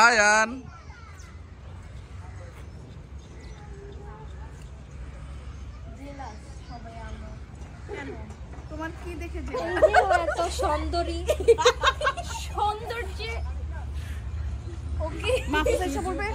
আয়ান তোমার কি দেখে এত সুন্দরী সৌন্দর্যে ওকে মাফিজ এসে বলবে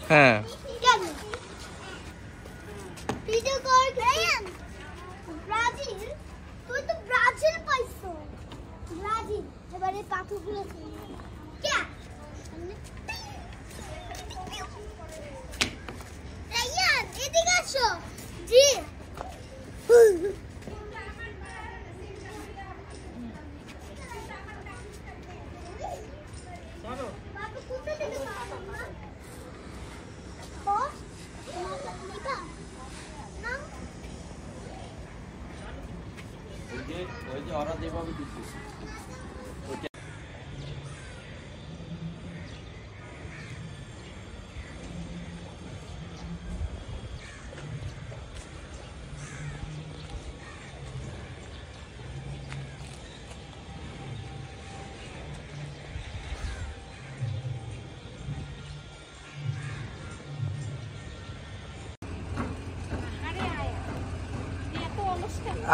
হ্যাঁ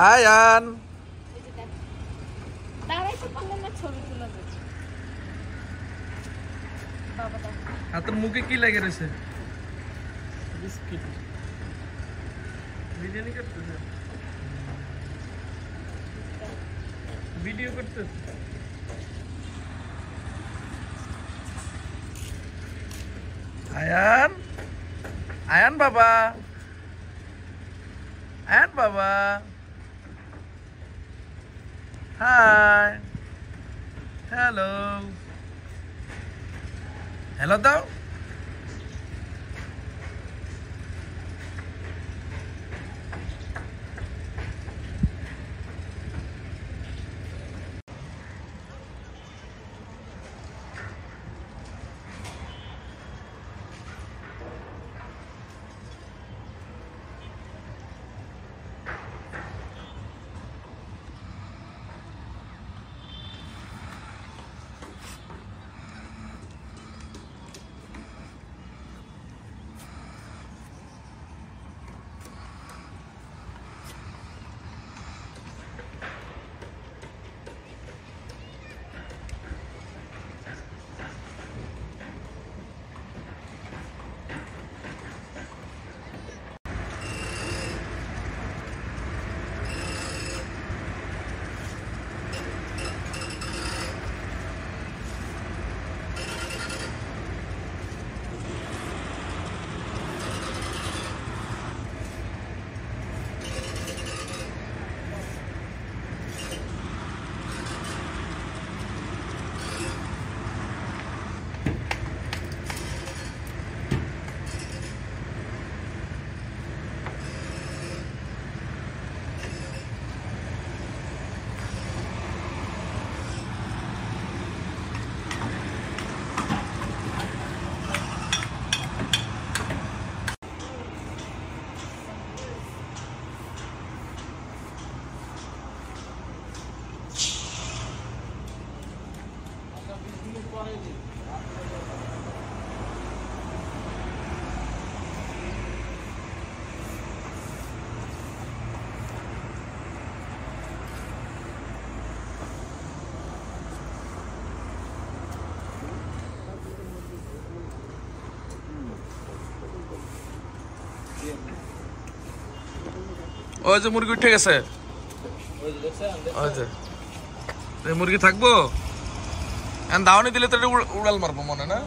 আয়ান তোর মুখে কি লেগে রয়েছে বিরিয়ানি করতেছে ভিডিও করতেছে আয়ান আয়ান বাবা আয়ান বাবা হাই হ্যালো হ্যালো দাও ওই যে মুরগি উঠে গেছে, ওই যে এই মুরগি থাকবো, এখন দাওয়ানি দিলে তো এটা উড়াল মারবো মনে না।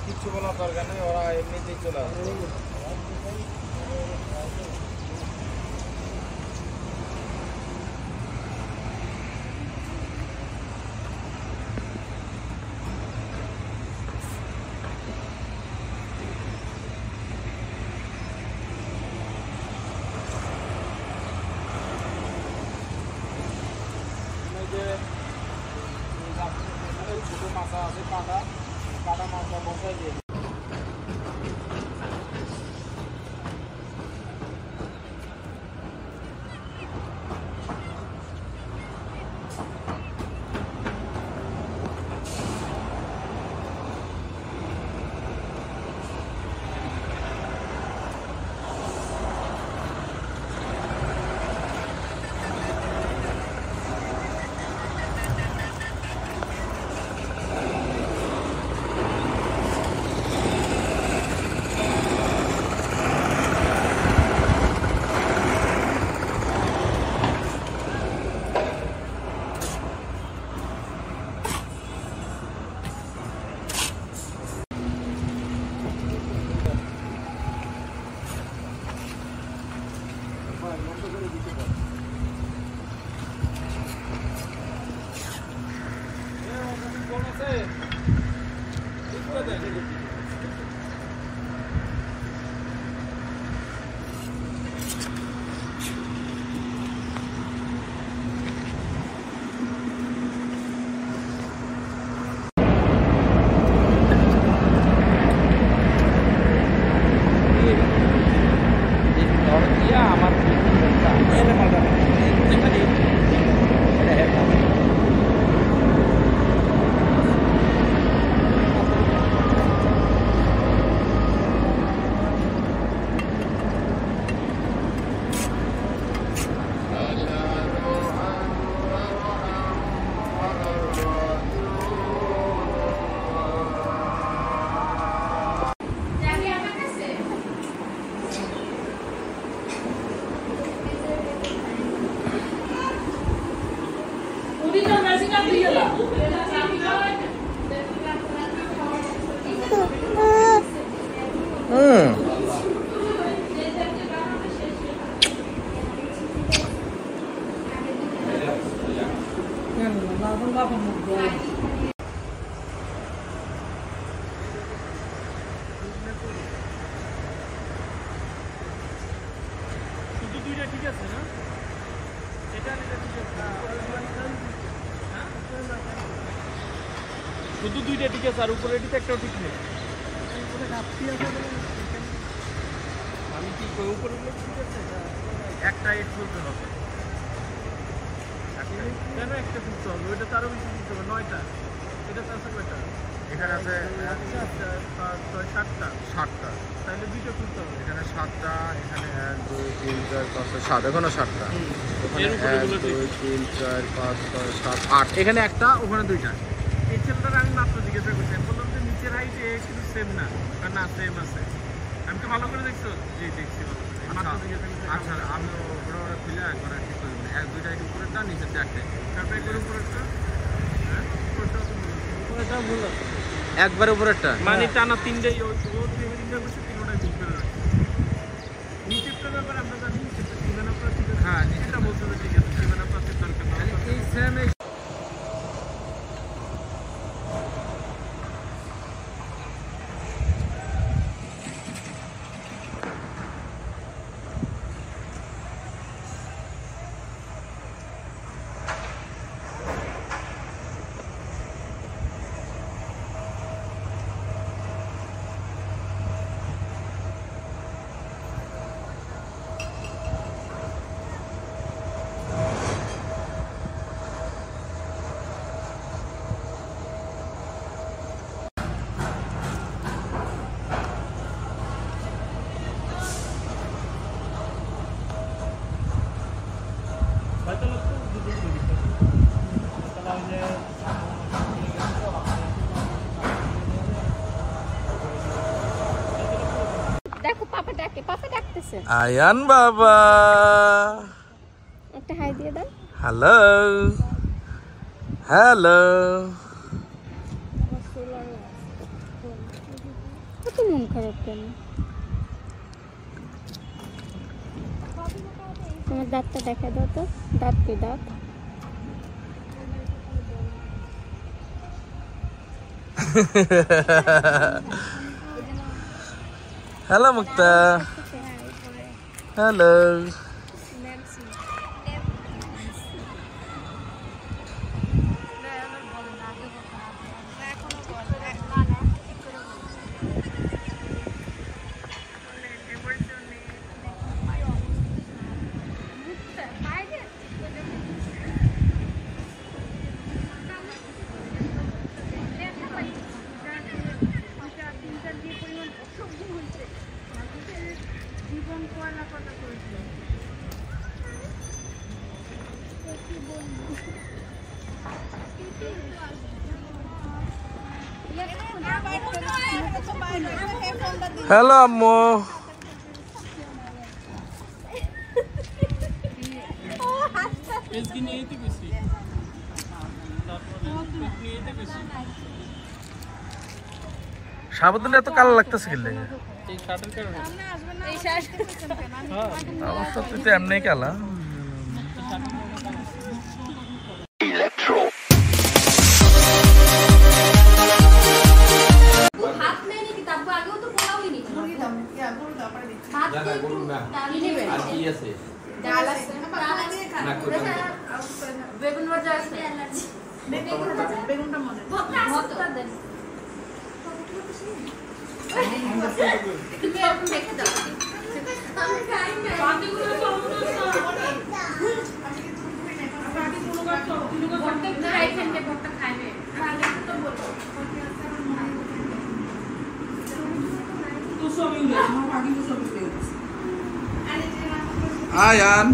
কিচ্ছু বলার দরকার নেই, ওরা এমনিতেই চলে আসবে। ছোট মাথা আছে, কাটা কাটা মাথা বসাই দিয়ে শুধু দুইটা ঠিক আছে, আর উপরে এটিতে একটাও ঠিক নেই। আমি কি কই উপরে ঠিক আছে, একটা ইট খুলতে হবে। কেন একটা খুলতে হবে? ওইটা তো আরো বেশি খুলতে হবে, 9টা। এটা তো আছে কয়টা? এখানে আছে 7টা। 7টা, তাহলে দুইটা খুলতে হবে। এখানে 7টা, এখানে 1 2 3 4 5 6 7, এখানে 7টা, ওখানে এর উপরে 1 গুলো 2 3 4 5 6 7 8, এখানে একটা, ওখানে 2টা। এই ছেলেটার আমি মাত্র জিজ্ঞাসা করছি, আমি বললাম যে নিচের হাইট কিন্তু সেম না, না সেম আছে। আমি তো ভালো করে দেখছো? জি দেখছি ভালো করে। মাত্র জিজ্ঞাসা করছি। আচ্ছা, আমি ওটা খুলে একবার ঠিক করে দিই। 1 2টা এর উপরেরটা, নিচের 4টে। তারপরে এগুলোর উপরেরটা, হ্যাঁ উপরেরটাও তো ভুল আছে। উপরেরটা ভুল আছে। একবার উপরেরটা মানে টানা 3টাই ও 3টা করছে, 3টাই ভুল করে রাখছে। নিচেরটার ব্যাপারে আমরা জানি, নিচেরটা 7 প্লাস ঠিক আছে। হ্যাঁ, এটা বলছে যে ঠিক আছে, 7 প্লাসের দরকার না। এই সেম দেখো পাপা ডাকতেছে। আয়ান বাবা একটা হাই দিয়ে দাও। Hello hello. কত মন খারাপ কেন? তোমার দাঁতটা দেখা দাও তো। দাঁত কি দাঁত? হ্যালো মুক্তা। হ্যালো। হ্যালো আম্মু। সাবধানে এত কালো লাগতেছে কি লাগে? অবশ্য তুই তো এমনি কালা। বেগুন ভাজা আছে। বেগুনটা মনে ভর্তা দেন। দেখে দাও। আমি খাই না। বাকিগুলো Ayan.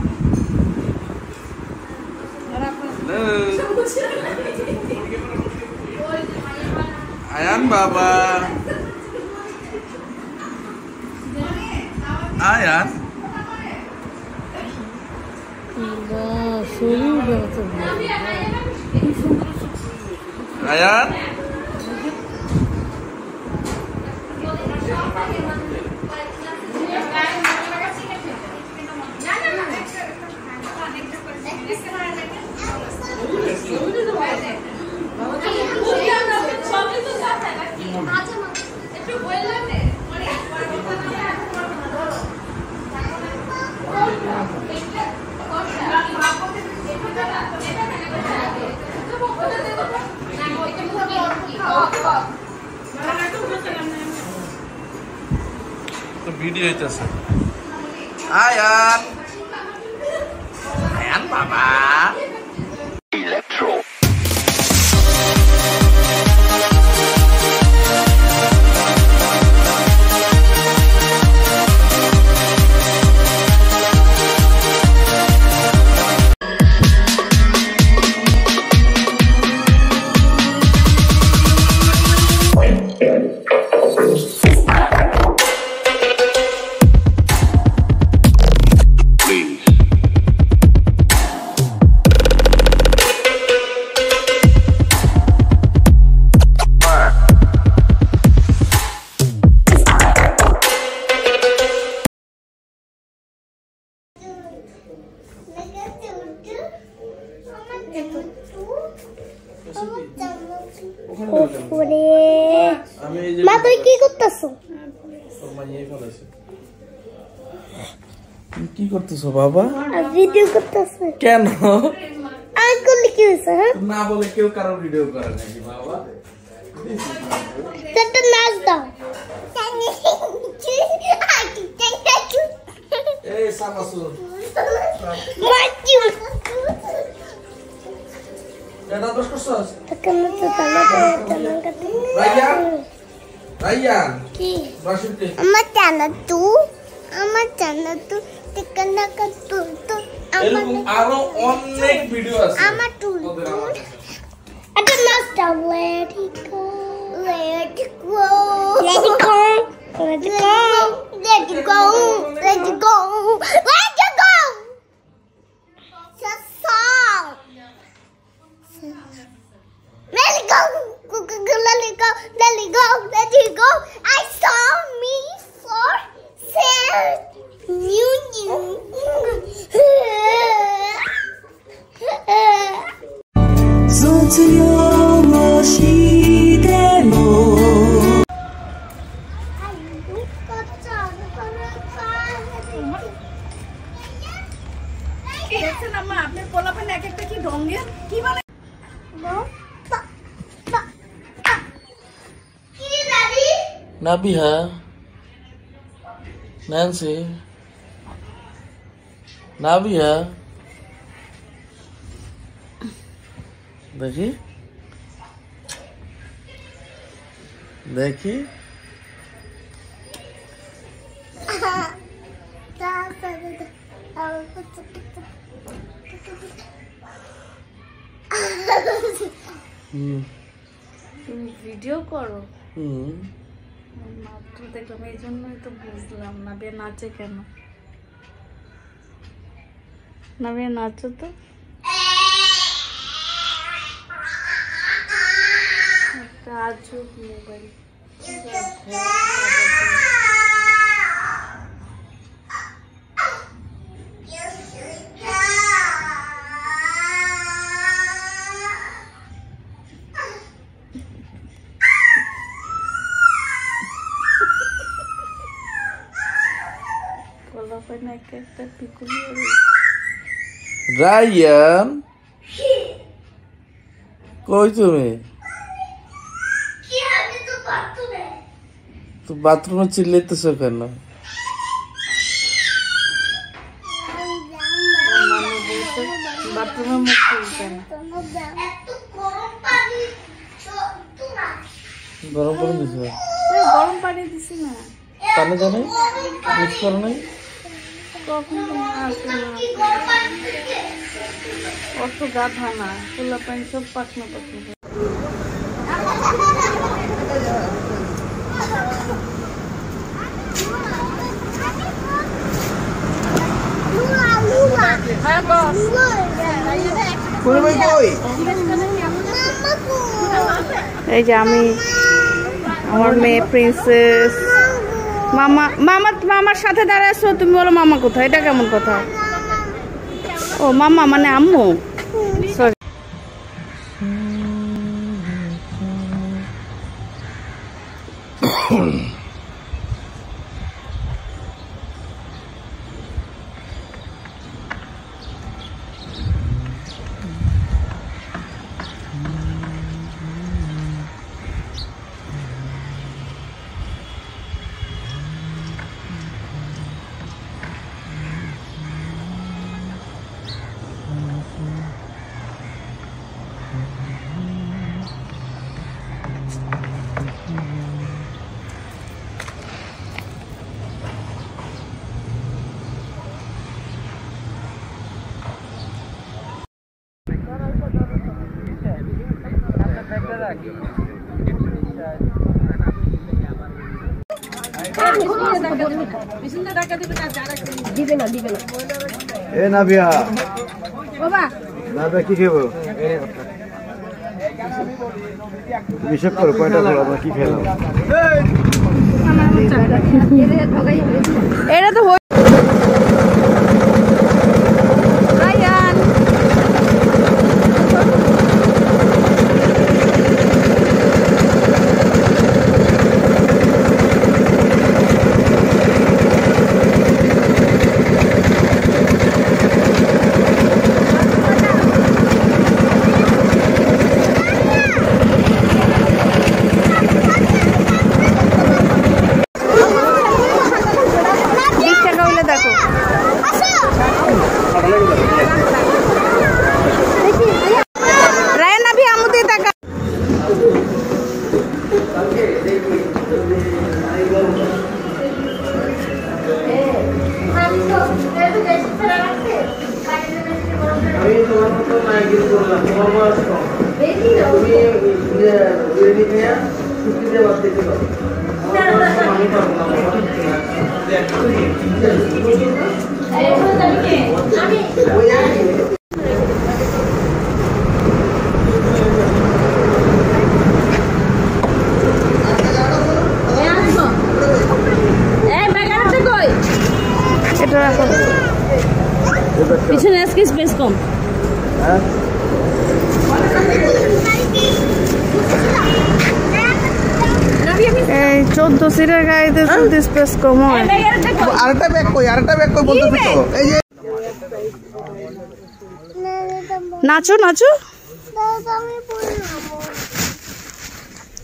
Ayan Baba. Ayan. Ayan. তো ভিডিও হইতেছে। আয়ান আয়ান বাবা ইলেকট্রো মা তুই কি করতেছো? কি করতেছো বাবা? ভিডিও করতেছো কেন? আর করলে কি হয়েছে? না বলে কেউ কারো ভিডিও করে নাকি বাবা? একটা নাচ দাও। এই সামাসুর এটা দোষ করছস? রাইয়ান রাইয়ান কি বাসুতে আমার জানা তো টিকানা তো এরকম আরো অনেক ভিডিও আছে আমার টুল একটা নাচ দাও। Let it go, let it go, let it go, let it go, let Let it go. Let it go. Let it go. It's a song. Let it go. Let it go. Let it go. Let it go. I saw me for sale. দেখছেন আম্মা আপনার পোলাপেন এক একটা কি ঢঙ্গের কি বলে Nabiha, Nancy, Nabiha, देखी देखी তুমি ভিডিও করো মাত্র দেখলাম এই জন্যই তো বুঝলাম না বে নাচে কেন না বে নাচো তো একটা আজব মোবাইল একটা পিকুলি রায়ান কই তুমি তো বাথরুমে চিল্লাইতেছো কেন বাথরুমে মুখ খুলতেন গরম করে দিছো গরম পানি দিছি না পানি জানাই মিক্স করো নাই কখন অত গাধা না পোলা পানি সব পাকনা পাকনা এই যে আমি আমার মেয়ে প্রিন্সেস মামা মামা মামার সাথে দাঁড়াচ্ছো তুমি বলো মামা কোথায় এটা কেমন কথা ও মামা মানে আম্মু সরি এ নাবিয়া বাবা নাবিয়া কি খাবো হিসাব করো কয়টা করে আমরা কি খেলাম এটা তো রায়ান এটা রাখো পিছনে আজকে স্পেস কম এই 14 সিটের গাড়িতে যদি স্পেস কম হয় আরেকটা ব্যাগ কই বলতেছি তো এই যে নাচো নাচো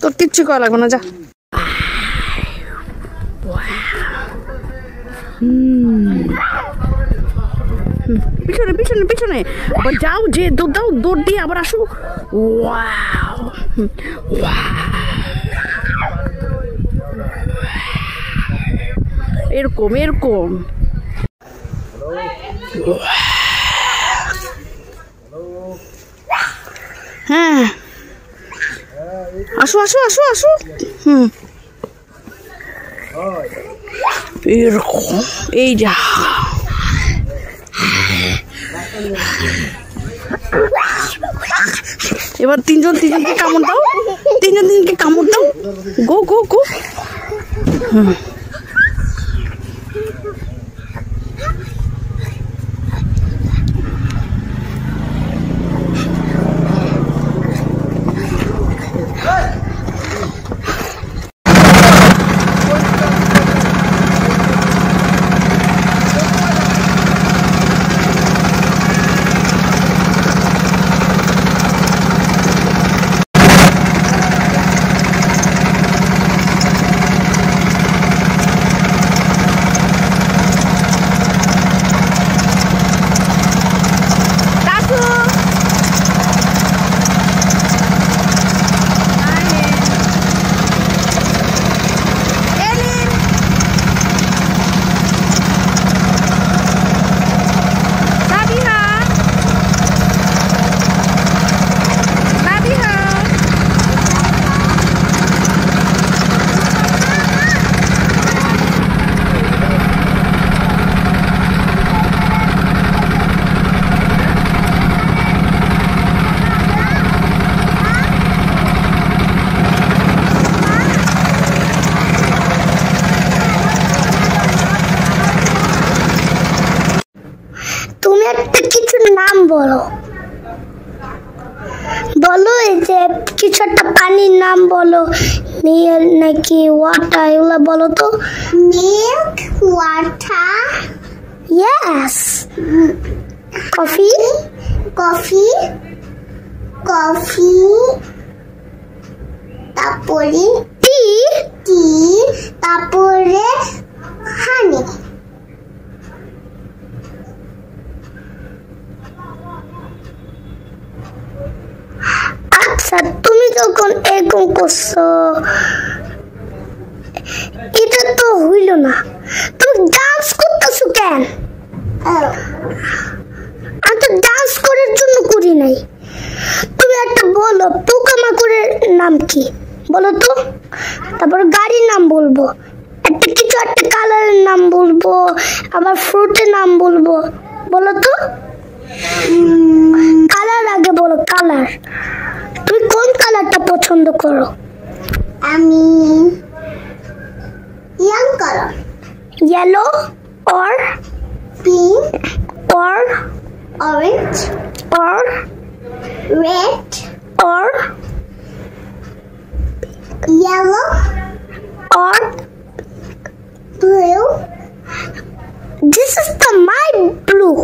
তোর কিচ্ছু করা লাগবে না যা পিছনে পিছনে পিছনে আবার যাও যে দৌড় দাও দৌড় দিয়ে আবার আসো ওয়াও এরকম এরকম হ্যাঁ আসো আসো আসো আসো এরকম এই যা এবার তিনজনকে কামড় দাও তিনজনকে কামড় দাও গো গো গো বলো বলো এই যে কিছু একটা পানির নাম বলো মিল্ক নাকি ওয়াটার এগুলো বলো তো milk water yes coffee coffee coffee তারপরে টি টি তারপরে হানি আচ্ছা তুমি যখন এরকম করছো এটা তো হইল না তুমি ডান্স করতেছো কেন আমি তো ডান্স করার জন্য করি নাই তুমি একটা বলো পোকামাকড়ের নাম কি বলো তো তারপর গাড়ির নাম বলবো একটা কিছু একটা কালারের নাম বলবো আবার ফ্রুটের নাম বলবো বলো তো কালার আগে বলো কালার তুমি কোন কালারটা পছন্দ করো আমি young colour yellow or pink or orange or red or yellow or blue this is my blue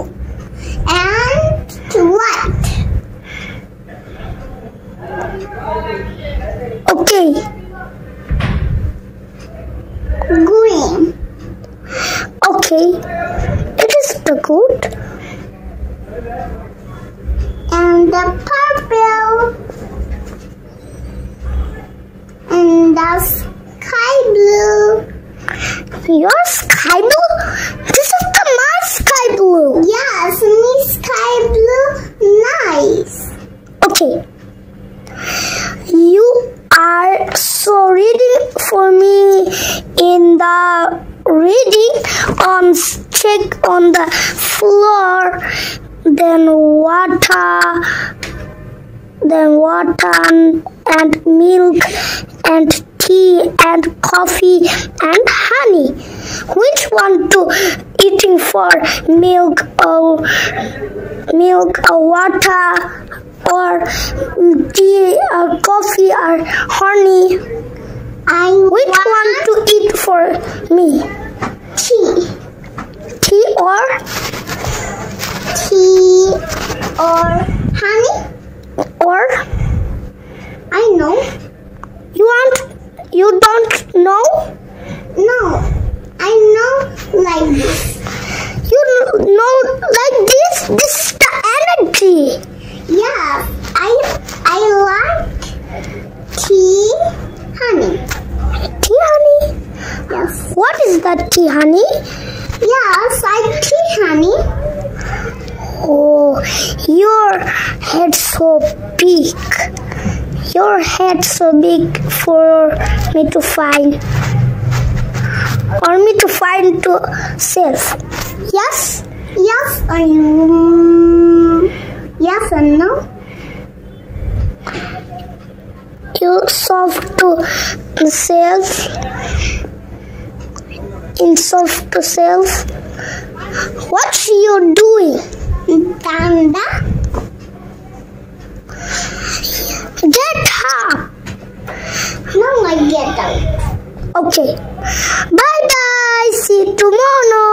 and white okay green okay it is the good and the purple and the sky blue your sky blue this is the my sky blue yes me sky blue nice okay you are so reading for me in the reading stick on the floor, then water and milk and tea and coffee and honey. Which one to eating for? Milk or water or tea or coffee or honey? Which one to eat for me? Tea. Tea or honey? Or I know. You don't know? No. I know like this. You know like this? This is the energy. Yeah. I like tea, honey. Tea, honey? Yes. What is that tea, honey? Yes, I tea, honey. Oh, your head so big. Your head so big for me to find. Or me to find to self. Yes? Yes or yes or no? You solve to self. In solve to self. What you doing? Panda? Get up! No, I get up. Okay. Bye bye. See you tomorrow.